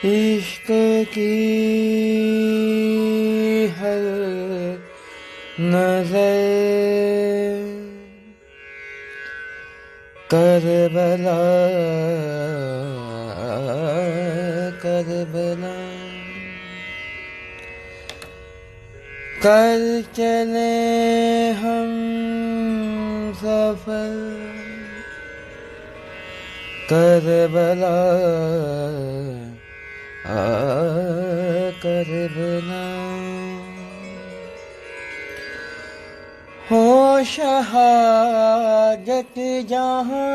इश्क की हर नजर करबला करबला कर चले हम सफर करबला करबला हो शहादत जहाँ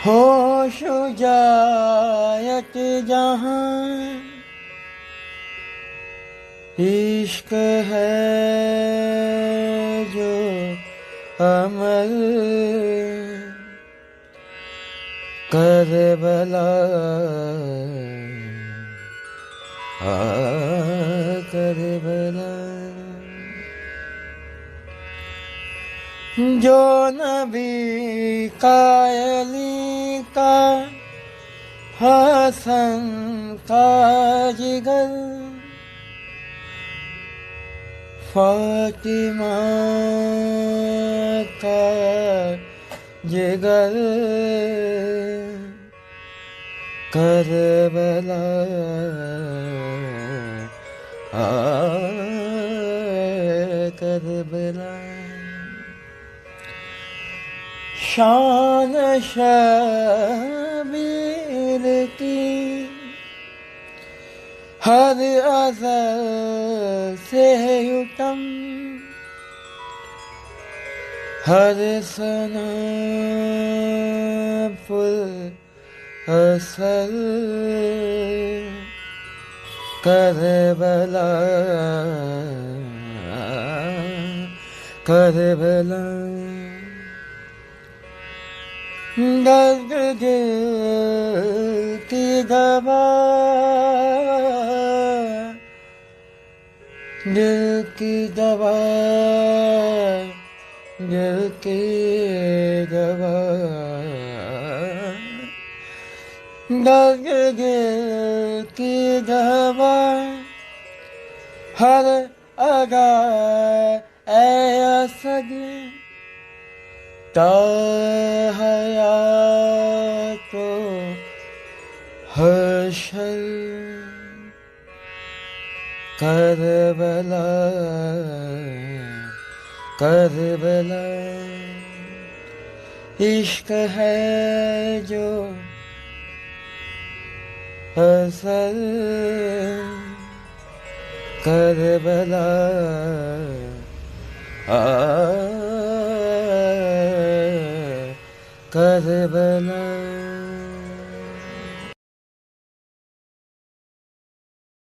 हो शुजायत जहाँ इश्क है जो अमल करबला करबला जो नबी कायली का हसन का जिगर फातिमा का जिगर करबला करबला शान शबीर की हर असर से उत्तम हर सना पुल असर करबला करबला दर्द दिल की दवा दिल की दवा दिल की दवा दर्द दिल की दवा हर अदा ऐ असद ता हयातो हशर करबला करबला इश्क है जो असर करबला करबला